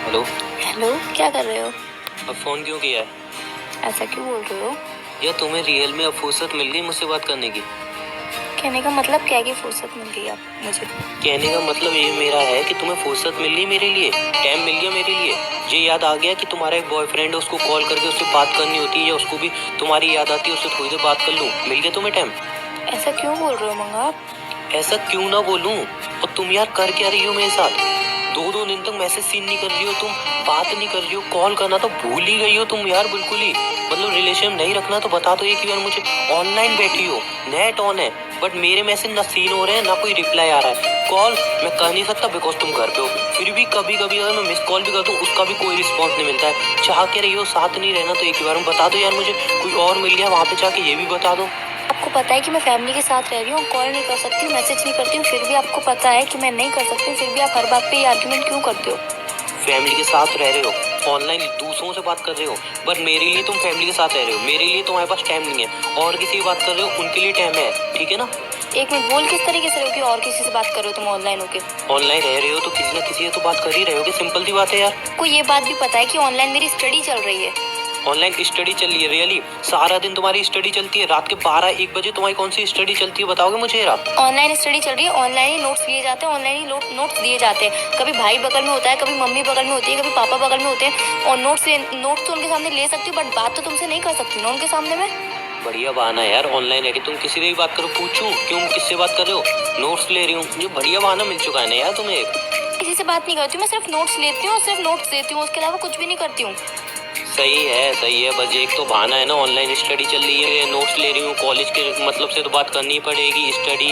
Hello. Hello, क्या कर रहे हो? अब फोन क्यों किया है? ऐसा क्यों बोल रहे हो? या तुम्हें रियल में अब फुर्सत मिल गई मुझसे बात करने की? कहने का मतलब क्या है कि फुर्सत मिल गई आप मुझे? कहने का मतलब ये मेरा है कि तुम्हें फुर्सत मिल गई मेरे लिए, टाइम मिल गया मेरे लिए। ये याद आ गया कि तुम्हारा एक बॉयफ्रेंड है, उसको कॉल करके उससे बात करनी होती है, या उसको भी तुम्हारी याद आती है, उससे थोड़ी देर बात कर लूं। मिल गया तुम्हें टाइम? ऐसा क्यों बोल रहे हो मंगा आप? ऐसा क्यों ना बोलूं? और तुम यार कर क्या रही हो मेरे साथ? दो दो दिन तक मैसेज सीन नहीं कर रही हो तुम, बात नहीं कर रही हो, कॉल करना तो भूल ही गई हो तुम यार, बिल्कुल ही। मतलब रिलेशन नहीं रखना तो बता दो एक बार मुझे। ऑनलाइन बैठी हो, नेट ऑन है, बट मेरे मैसेज ना सीन हो रहे हैं, ना कोई रिप्लाई आ रहा है। कॉल मैं कर नहीं सकता बिकॉज तुम घर पे हो। फिर भी कभी कभी अगर मैं मिस कॉल भी कर दूं, उसका भी कोई रिस्पॉन्स नहीं मिलता है। चाह के रही हो साथ नहीं रहना तो एक बार बता दो यार मुझे। कोई और मिल गया वहां पे जाके, ये भी बता दो। आपको पता है कि मैं फैमिली के साथ रह रही हूँ, कॉल नहीं कर सकती हूँ, मैसेज नहीं करती हूँ, फिर भी आपको पता है कि मैं नहीं कर सकती हूँ, फिर भी आप हर बात पे ये आर्ग्यूमेंट क्यों करते हो? फैमिली के साथ रह रहे हो, ऑनलाइन दूसरों से बात कर रहे हो, बट मेरे लिए तुम फैमिली के साथ रह रहे हो, मेरे लिए तुम्हारे पास टाइम नहीं है। और किसी की बात कर रहे हो, उनके लिए टाइम है, ठीक है ना? एक मिनट, बोल किस तरीके से रहे हो कि और किसी से बात कर रहे हो तुम ऑनलाइन होके? ऑनलाइन रह रहे हो तो किसी ना किसी से तो बात कर ही रहे होगे, सिंपल सी बात है यार। आपको ये बात भी पता है कि ऑनलाइन मेरी स्टडी चल रही है? ऑनलाइन स्टडी चल रही है? रियली? सारा दिन तुम्हारी स्टडी चलती है? रात के 12-1 बजे तुम्हारी कौन सी स्टडी चलती है, बताओगे मुझे यार? ऑनलाइन स्टडी चल रही है, ऑनलाइन ही नोट्स दिए जाते हैं, ऑनलाइन ही नोट्स दिए जाते हैं। कभी भाई बगल में होता है, कभी मम्मी बगल में होती है, कभी पापा बगल में होते हैं, और नोट्स तो उनके सामने ले सकती हूँ, बट बात तो तुमसे नहीं कर सकती ना उनके सामने में। बढ़िया बहाना है यार, ऑनलाइन है कि तुम किसी से भी बात करो। पूछूं क्यों किससे बात कर रहे हो? नोट्स ले रही हूँ, ये बढ़िया बहाना मिल चुका है ना यार तुम्हें एक। किसी से बात नहीं करती हूँ, मैं सिर्फ नोट्स लेती हूँ और सिर्फ नोट्स देती हूँ, उसके अलावा कुछ भी नहीं करती हूँ। सही है सही है, बस एक तो बहाना है ना, ऑनलाइन स्टडी चल रही है, नोट्स ले रही हूँ, कॉलेज के मतलब से तो बात करनी ही पड़ेगी, स्टडी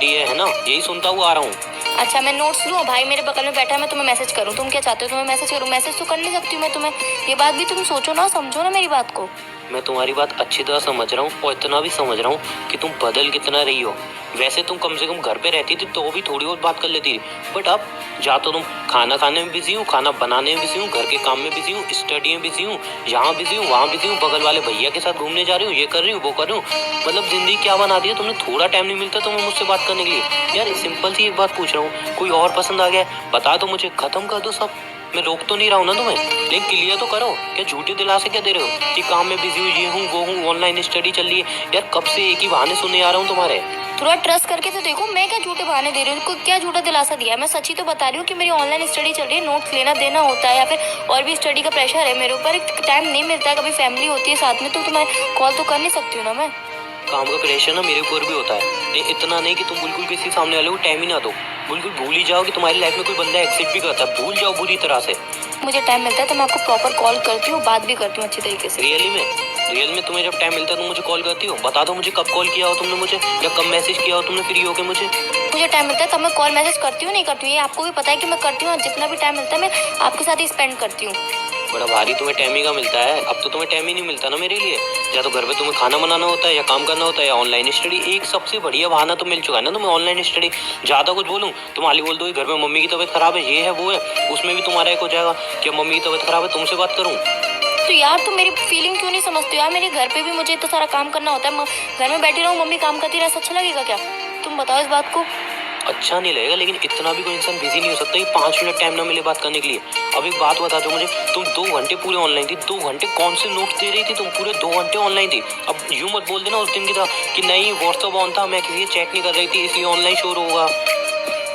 है ना, यही सुनता हुआ आ रहा हूँ। अच्छा, मैं नोट्स लूँ, भाई मेरे बगल में बैठा है, मैं तुम्हें मैसेज करूँ? तुम क्या चाहते हो, तुम्हें मैसेज करूँ? मैसेज तो कर नहीं सकती हूँ मैं तुम्हें। ये बात भी तुम सोचो ना, समझो ना मेरी बात को। मैं तुम्हारी बात अच्छी तरह समझ रहा हूँ, और इतना भी समझ रहा हूँ कि तुम बदल कितना रही हो। वैसे तुम कम से कम घर पे रहती थी तो भी थोड़ी बहुत बात कर लेती थी, बट अब जा तो तुम खाना खाने में बिजी हूँ, खाना बनाने में बिजी हूँ, घर के काम में बिजी हूँ, स्टडी में बिजी हूँ, यहाँ बिजी हूँ, वहाँ बिजी हूँ, बगल वाले भैया के साथ घूमने जा रही हूँ, ये कर रही हूँ, वो कर रही हूँ। मतलब जिंदगी क्या बना दी है तुमने, थोड़ा टाइम नहीं मिलता तुम्हें मुझसे बात करने के लिए। यार सिंपल सी एक बात पूछ रहा हूँ, कोई और पसंद आ गया बता दो मुझे, खत्म कर दो सब। मैं रोक तो नहीं रहा हूँ ना तुम्हें, लेकिन क्लियर तो करो। क्या झूठे दिलासे क्या दे रहे हो कि काम में बिजी हूँ, ये हूँ वो हूँ, ऑनलाइन स्टडी चल रही है? यार कब से एक ही बहाने सुनने आ रहा हूँ तुम्हारे। थोड़ा ट्रस्ट करके तो देखो, मैं क्या झूठे बहाने दे रही हूँ, क्या झूठा दिलासा दिया है? मैं सच्ची तो बता रही हूँ कि मेरी ऑनलाइन स्टडी चल रही है, नोट्स लेना देना होता है, या फिर और भी स्टडी का प्रेशर है मेरे ऊपर, टाइम नहीं मिलता है, कभी फैमिली होती है साथ में, तो मैं कॉल तो कर नहीं सकती हूँ ना मैं। काम का प्रेशर ना मेरे ऊपर भी होता है, नहीं इतना नहीं कि तुम बिल्कुल किसी सामने वाले को टाइम ही ना दो। बिल्कुल भूल ही जाओ कि तुम्हारी लाइफ में कोई बंदा एक्सिस्ट भी करता है, भूल जाओ बुरी तरह से। मुझे टाइम मिलता है तो मैं आपको प्रॉपर कॉल करती हूँ, बात भी करती हूँ अच्छी तरीके से। रियल में तुम्हें जब टाइम मिलता है तुम मुझे कॉल करती हो? बता दो मुझे कब कॉल किया हो तुमने मुझे, या कब मैसेज किया हो तुमने फ्री होके मुझे। मुझे टाइम मिलता है तब मैं कॉल मैसेज करती हूँ, नहीं करती हूँ, ये आपको भी पता है कि मैं करती हूँ, और जितना भी टाइम मिलता है मैं आपके साथ ही स्पेंड करती हूँ। बड़ा भारी तुम्हें टाइम ही का मिलता है, अब तो तुम्हें टाइम ही नहीं मिलता ना मेरे लिए। या तो घर पे तुम्हें खाना बनाना होता है, या काम करना होता है, या ऑनलाइन स्टडी। एक सबसे बढ़िया बहाना तो मिल चुका है ना तुम्हें, ऑनलाइन स्टडी। ज्यादा कुछ बोलूं तुम हाली बोल दो घर में मम्मी की तबीयत खराब है, ये है वो है, उसमें भी तुम्हारा एक हो जाएगा कि मम्मी की तबीयत खराब है, तुमसे बात करूं। तो यार तुम मेरी फीलिंग क्यों नहीं समझते हो यार? मेरे घर पे भी मुझे इतना सारा काम करना होता है, घर में बैठी रहूं, मम्मी काम करती रहे, अच्छा लगेगा क्या? तुम बताओ इस बात को। अच्छा नहीं लगेगा, लेकिन इतना भी कोई इंसान बिजी नहीं हो सकता कि 5 मिनट टाइम ना मिले बात करने के लिए। अब एक बात बता दो मुझे, तुम 2 घंटे पूरे ऑनलाइन थी, 2 घंटे कौन से नोट्स दे रही थी तुम? पूरे 2 घंटे ऑनलाइन थी। अब यूं मत बोल देना उस दिन की तरह कि नहीं व्हाट्सअप ऑन था, मैं किसी से चैट नहीं कर रही थी इसलिए ऑनलाइन शोर होगा।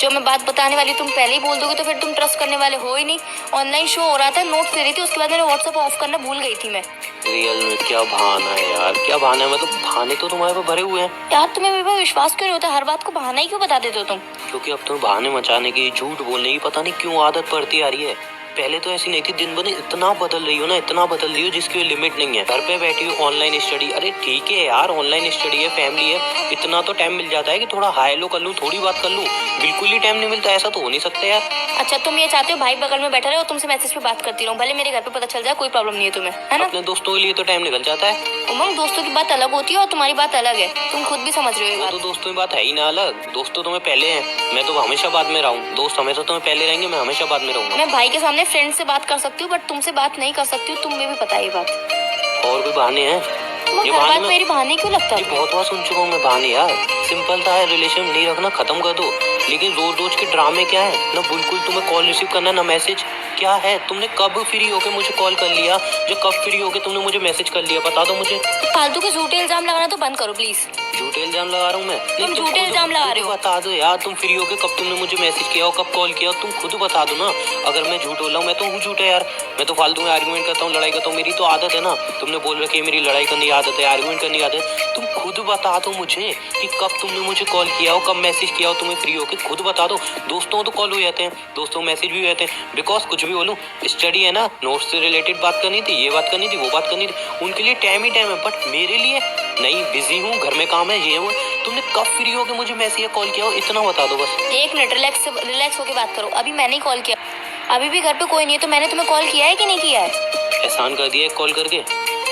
जो मैं बात बताने वाली तुम पहले ही बोल दोगे तो फिर तुम ट्रस्ट करने वाले हो ही नहीं। ऑनलाइन शो हो रहा था, नोट्स दे रही थी, उसके बाद मैंने व्हाट्सएप ऑफ करना भूल गई थी मैं। रियल में क्या बहाना है यार, क्या बहाना है? मतलब बहाने तो तुम्हारे पे भरे हुए हैं यार तुम्हें मेरे पर विश्वास क्यों नहीं होता? हर बात को बहाना ही क्यों बता देते हो तुम? क्योंकि अब तुम्हें बहाने मचाने की, झूठ बोलने की पता नहीं क्यों आदत पड़ती आ रही है। पहले तो ऐसी नहीं थी, दिन ब दिन इतना बदल रही हो ना, इतना बदल रही हो जिसकी कोई लिमिट नहीं है। घर पे बैठी हो ऑनलाइन स्टडी, अरे ठीक है यार ऑनलाइन स्टडी है, फैमिली है, इतना तो टाइम मिल जाता है कि थोड़ा हाय लो कर लूं, थोड़ी बात कर लूं। बिल्कुल ही टाइम नहीं मिलता, ऐसा तो हो नहीं सकता यार। अच्छा, तुम ये चाहते हो भाई बगल में बैठा रहे और तुमसे मैसेज पे बात करती रहूं, भले मेरे घर पे पता चल जाए, कोई प्रॉब्लम नहीं है तुम्हें, है ना? अपने दोस्तों के लिए तो टाइम निकल जाता है। उमंग, दोस्तों की बात अलग होती है और तुम्हारी बात अलग है, तुम खुद भी समझ रहे हो ये वो बात। तो दोस्तों की बात है ही ना अलग, दोस्त तो तुम्हें पहले हैं, मैं तो हमेशा बाद में रहा हूँ। दोस्त हमेशा तुम्हें पहले रहेंगे, मैं हमेशा बाद में रहूंगा। मैं भाई के सामने फ्रेंड से बात कर सकती हूँ, बट तुमसे बात नहीं कर सकती हूँ, तुम्हें भी पता है ये बात। और भी बहाने हैं? तुम्हें हर बात मेरी बहाने क्यों लगता ये है? बहुत बार सुन चुका हूँ मैं बहाने यार। सिंपल था, रिलेशन नहीं रखना, खत्म कर दो। लेकिन रोज रोज के ड्रामे क्या है ना, बिल्कुल तुम्हें कॉल रिसीव करना ना मैसेज। क्या है, तुमने कब फ्री होके मुझे कॉल कर लिया, जो कब फ्री होके तुमने मुझे मैसेज कर लिया, बता दो मुझे। फालतू के झूठे इल्जाम लगाना तो बंद करो प्लीज। झूठे इल्जाम लगा रहा हूँ मैं? तुम नहीं, झूठे इल्जाम लगा रहे हो। बता दो यार, तुम फ्री होके कब तुमने मुझे मैसेज किया और कब कॉल किया, तुम खुद बता दो ना। अगर मैं झूठ बोल रहा हूँ, मैं तो हूँ झूठा यार, मैं तो फालतू में आर्गुमेंट करता हूँ, लड़ाई करता हूँ, मेरी तो आदत है ना। तुमने बोल रखी है मेरी लड़ाई करने की आदत है, आर्गुमेंट करने की आदत है। तुम खुद बता दो मुझे कि कब तुमने मुझे कॉल किया हो, कब मैसेज किया हो, तुम्हें फ्री होके खुद बता दो। दोस्तों तो कॉल हो जाते हैं, दोस्तों मैसेज भी हो जाते हैं, बिकॉज कुछ भी बोलूँ, स्टडी है ना, नोट्स से रिलेटेड बात करनी थी, ये बात करनी थी, वो बात करनी थी, उनके लिए टाइम ही टाइम है, बट मेरे लिए नहीं, बिजी हूँ, घर में काम है, ये वो। तुमने कब फ्री होके मुझे मैसेज या कॉल किया हो, इतना बता दो बस। एक मिनट, रिलैक्स होके बात करो। अभी मैंने ही कॉल किया, अभी भी घर पे कोई नहीं है, तो मैंने तुम्हें कॉल किया है कि नहीं किया है? एहसान कर दिया कॉल करके।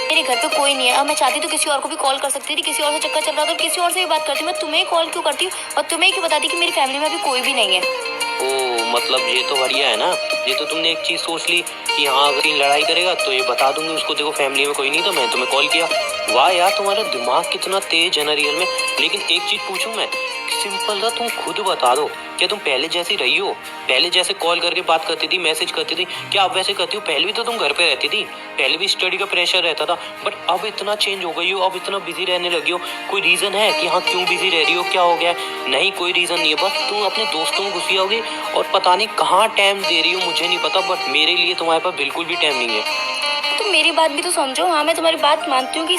मेरे घर पे कोई नहीं है, अब मैं चाहती तो किसी और को भी कॉल कर सकती थी, किसी और से चक्कर चल रहा था, किसी और से भी बात करती। मैं तुम्हें कॉल क्यों करती हूँ और तुम्हें क्यों बताती कि मेरी फैमिली में अभी कोई भी नहीं है? ओ, मतलब ये तो बढ़िया है ना, ये तो तुमने एक चीज सोच ली कि हाँ अगर ये लड़ाई करेगा तो ये बता दूंगी उसको, देखो फैमिली में कोई नहीं था, मैं तुम्हें कॉल किया। वाह यार, तुम्हारा दिमाग कितना तेज है ना रियल में। लेकिन एक चीज पूछूं मैं, सिंपल था, तुम खुद बता दो, क्या तुम पहले जैसी रही हो? पहले जैसे कॉल करके बात करती थी, मैसेज करती थी, क्या अब वैसे करती हो? पहले भी तो तुम घर पे रहती थी, पहले भी स्टडी का प्रेशर रहता था, बट अब इतना चेंज हो गई हो, अब इतना बिजी रहने लगी हो। कोई रीजन है कि हाँ क्यों बिजी रह रही हो, क्या हो गया? नहीं, कोई रीजन नहीं है, बस तुम अपने दोस्तों में घुसी होगी और पता नहीं कहाँ टाइम दे रही हो, मुझे नहीं पता, बट मेरे लिए तुम्हारे पास बिल्कुल भी टाइम नहीं है। तुम मेरी बात भी तो समझो। हाँ, मैं तुम्हारी बात मानती हूँ कि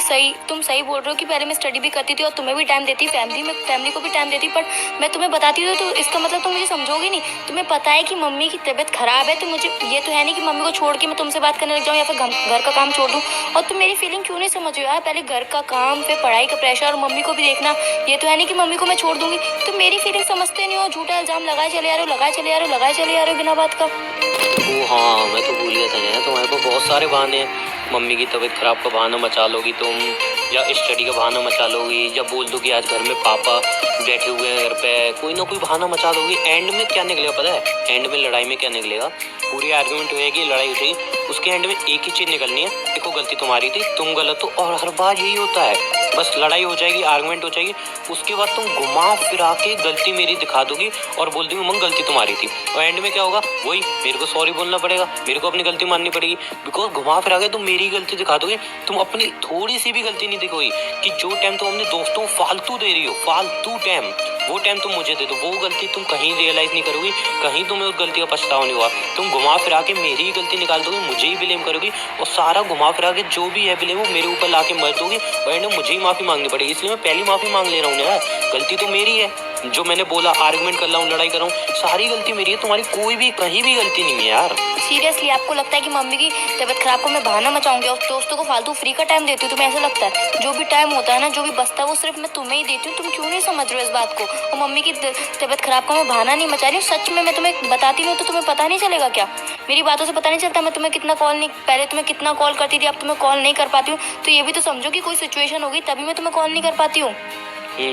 तुम सही बोल रहे हो कि पहले मैं स्टडी भी करती थी और तुम्हें भी टाइम देती, फैमिली को भी टाइम देती, पर मैं तुम्हें बताती हूँ तो इसका मतलब तुम मुझे समझोगे नहीं। तुम्हें पता है कि मम्मी की तबीयत खराब है, तो मुझे ये तो है नहीं कि मम्मी को छोड़ के मैं तुमसे बात करने लग जाऊँ या फिर घर का काम छोड़ दूँ। और तुम मेरी फीलिंग क्यों नहीं समझ रहे हो यार? पहले घर का काम, फिर पढ़ाई का प्रेशर और मम्मी को भी देखना। ये तो है नहीं कि मम्मी को मैं छोड़ दूंगी। तुम मेरी फीलिंग समझते नहीं हो, झूठा इल्जाम लगाए चले आ रहे हो, लगाए चले आ रहे हो, लगाए चले आ रहे हो बिना बात का। ओ हाँ, मैं तो भूल गया था यार, तुम्हारे पास बहुत सारे बहाने हैं। मम्मी की तबीयत खराब का बहाना मचा लोगी तुम, या स्टडी का बहाना मचा लोगी, या बोल दो कि आज घर में पापा बैठे हुए हैं घर पे, कोई ना कोई बहाना मचा दोगी। एंड में क्या निकलेगा पता है? एंड में लड़ाई में क्या निकलेगा? पूरी आर्गुमेंट होएगी, लड़ाई हो जाएगी, उसके एंड में एक ही चीज निकलनी है, देखो गलती तुम्हारी थी, तुम गलत हो, और हर बार यही होता है। बस लड़ाई हो जाएगी, आर्गुमेंट हो जाएगी, उसके बाद तुम घुमा फिरा के गलती मेरी दिखा दोगी और बोल दोगी मम्मी गलती तुम्हारी थी, और एंड में क्या होगा? वही, मेरे को सॉरी बोलना पड़ेगा, मेरे को अपनी गलती माननी पड़ेगी, बिकॉज घुमा फिरा के तुम मेरी गलती दिखा दोगे, तुम अपनी थोड़ी सी भी गलती नहीं दिखोगी। कि जो टाइम तुम अपने दोस्तों को फालतू दे रही हो, फालतू टाइम, वो टाइम तुम मुझे दे दो, वो गलती तुम कहीं रियलाइज नहीं करोगी, कहीं तुम्हें उस गलती का पछतावा नहीं होगा। तुम घुमा फिरा के मेरी ही गलती निकाल दोगे, मुझे ही ब्लेम करोगी, और सारा घुमा फिरा के जो भी है ब्लेम वो मेरे ऊपर ला के मर दोगी, और एंड में मुझे ही माफी मांगनी पड़ेगी। इसलिए मैं पहली माफी मांग ले रहा हूँ यार, गलती तो मेरी है। जो मैंने बोला, आर्गुमेंट कर रहा हूँ, लड़ाई कर रहा हूँ, सारी गलती मेरी है, तुम्हारी कोई भी कहीं भी गलती नहीं है यार। सीरियसली आपको लगता है कि मम्मी की तबीयत खराब को मैं बहाना मचाऊंगी और दोस्तों को फालतू फ्री का टाइम देती हूँ? तुम्हें ऐसा लगता है? जो भी टाइम होता है ना, जो भी बचता है, वो सिर्फ मैं तुम्हें ही देती हूँ। तुम क्यों नहीं समझ रहे हो इस बात को? और मम्मी की तबीयत खराब का मैं बहाना नहीं मचा रही हूँ, सच में मैं तुम्हें बताती नहीं हूँ तो तुम्हें पता नहीं चलेगा क्या? मेरी बातों से पता नहीं चलता मैं तुम्हें कितना कॉल नहीं, पहले तुम्हें कितना कॉल करती थी, अब तुम्हें कॉल नहीं कर पाती हूँ, तो ये भी तो समझो कि कोई सिचुएशन होगी तभी मैं तुम्हें कॉल नहीं कर पाती हूँ।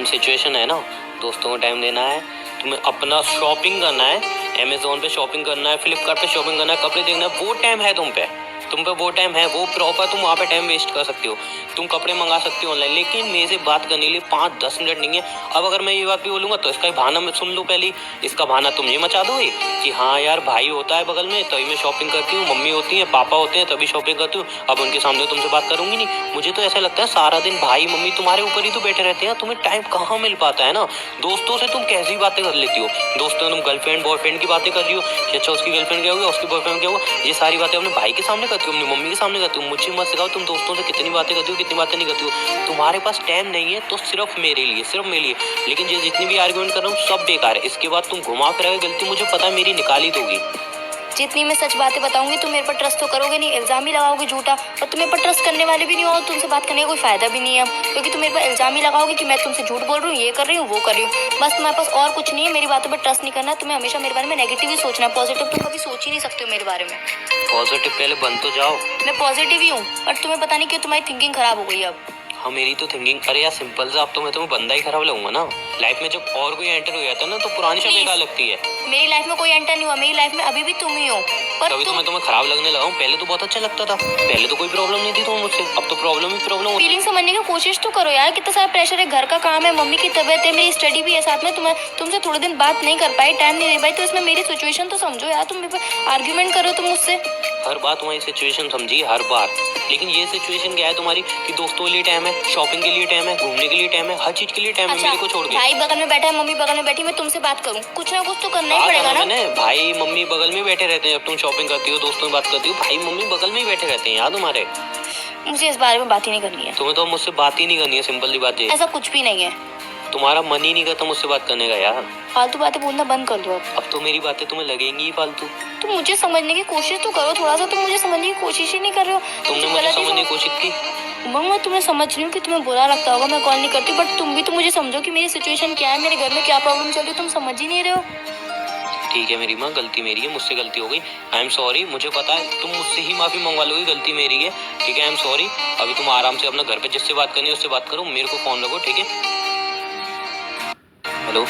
सिचुएशन है ना, दोस्तों को टाइम देना है, तुम्हें अपना शॉपिंग करना है, अमेजोन पे शॉपिंग करना है, फ्लिपकार्ट पे शॉपिंग करना है, कपड़े देखना है, वो टाइम है तुम पे वो टाइम है, वो प्रॉपर तुम वहाँ पे टाइम वेस्ट कर सकते हो, तुम कपड़े मंगा सकते हो ऑनलाइन, लेकिन मेरे से बात करने के लिए 5-10 मिनट नहीं है। अब अगर मैं ये बात भी बोलूँगा तो इसका बहाना मैं सुन लो, पहले इसका बहाना तुम ये मचा दोगे कि हाँ यार भाई होता है बगल में तभी मैं शॉपिंग करती हूँ, मम्मी होती है, पापा होते हैं तभी शॉपिंग करती हूँ, अब उनके सामने तुमसे बात करूंगी नहीं। मुझे तो ऐसा लगता है सारा दिन भाई मम्मी तुम्हारे ऊपर ही तो बैठे रहते हैं, तुम्हें टाइम कहाँ मिल पाता है ना। दोस्तों से तुम कैसी बातें कर लेती हो, दोस्तों तुम गर्लफ्रेंड बॉयफ्रेंड की बातें कर रही हो कि अच्छा उसकी गर्लफ्रेंड क्या होगी, उसकी बॉयफ्रेंड क्या होगा, ये सारी बातें अपने भाई के सामने करती हो, अपनी मम्मी के सामने करती हो। मुझे मत सिखाओ तुम दोस्तों से कितनी बातें करती हो, कितनी बातें नहीं करती हो। तुम्हारे पास टाइम नहीं है तो सिर्फ मेरे लिए, सिर्फ मेरे लिए, लेकिन ये जितनी भी आर्गुमेंट कर रहा हूँ सब बेकार है। इसके बाद तुम घुमा फिरा के गलती मुझे पता है मेरी निकाल ही दोगी। जितनी मैं सच बातें बताऊंगी तुम मेरे पर ट्रस्ट तो करोगे नहीं, इल्जाम ही लगाओगे झूठा, और तुम्हें पर ट्रस्ट करने वाले भी नहीं हो, तुमसे बात करने का कोई फायदा भी नहीं है, क्योंकि तुम मेरे पर इल्जाम ही लगाओगे कि मैं तुमसे झूठ बोल रही हूँ, ये कर रही हूँ, वो कर रही हूँ। बस तुम्हारे पास और कुछ नहीं है, मेरी बातों पर ट्रस्ट नहीं करना, तुम्हें हमेशा मेरे बारे में नेगेटिव ही सोचना है, पॉजिटिव तुम कभी सोच ही नहीं सकते हो मेरे बारे में। पॉजिटिव पहले बन तो जाओ। मैं पॉजिटिव ही हूँ, पर तुम्हें पता नहीं क्यों तुम्हारी थिंकिंग खराब हो गई अब। हाँ मेरी तो थिंकिंग, अरे यार सिंपल सा, अब तो मैं तुम्हें बंदा ही खराब लगूंगा ना। लाइफ में जब और कोई एंटर हो जाता है ना तो पुरानी शब बेकार लगती है। मेरी लाइफ में कोई एंटर नहीं हुआ, मेरी लाइफ में अभी भी तुम ही हो। पर तभी तो मैं तुम्हें खराब लगने लगा हूँ। पहले तो बहुत अच्छा लगता था, पहले तो कोई प्रॉब्लम नहीं थी तुम्हें मुझसे, अब तो प्रॉब्लम ही प्रॉब्लम। फीलिंग समझने की कोशिश तो करो यार, कितना सारा प्रेशर है, घर का काम है, मम्मी की तबीयत है, मेरी स्टडी भी है साथ में। तुमसे थोड़े दिन बात नहीं कर पाई, टाइम नहीं दे पाई, तो इसमें मेरी सिचुएशन तो समझो यार। तुम मेरे पे आर्ग्यूमेंट करो तुम मुझसे। हर बार तुम्हारी सिचुएशन समझी, हर बार। लेकिन ये सिचुएशन क्या है तुम्हारी कि दोस्तों के लिए टाइम है, शॉपिंग के लिए टाइम है, घूमने के लिए टाइम है, हर चीज के लिए टाइम है मेरे को छोड़ के। भाई बगल में बैठा है, मम्मी बगल में बैठी, मैं तुमसे बात करूं, कुछ ना कुछ तो करना ही पड़ेगा ना। मैंने भाई मम्मी बगल में बैठे रहते हैं, जब तुम शॉपिंग करती हो, दोस्तों से बात करती हो, भाई मम्मी बगल में ही बैठे रहते हैं यार तुम्हारे। मुझे इस बारे में बात ही नहीं करनी है। तुम्हें तो मुझसे बात ही नहीं करनी है, सिंपल सी बात है। ऐसा कुछ भी नहीं है। तुम्हारा मन ही नहीं करता मुझसे बात करने का यार। फालतू बातें बोलना बंद कर दो अब तो मेरी बातें तुम्हें लगेंगी ही फालतू। तुम मुझे समझने की कोशिश तो करो थोड़ा सा। तुम मुझे समझने की कोशिश ही नहीं कर रहे हो। तुमने मुझे समझने की कोशिश की। मैं तुम्हें समझ रही हूँ कि तुम्हें बुरा लगता होगा, मैं कॉल नहीं करती, बट तुम भी तो मुझे समझो कि मेरी सिचुएशन क्या है, मेरे घर में क्या प्रॉब्लम चल रही है, तुम समझ ही नहीं रहे हो। ठीक है मेरी माँ, गलती मेरी है, मुझसे गलती हो गई। I am sorry. मुझे पता है तुम मुझसे ही माफी मंगवा लोगी, गलती मेरी है। ठीक है, आई एम सॉरी। अभी तुम आराम से अपना घर पे जिससे बात करनी है उससे बात करो, मेरे को फोन रखो, ठीक है। हेलो।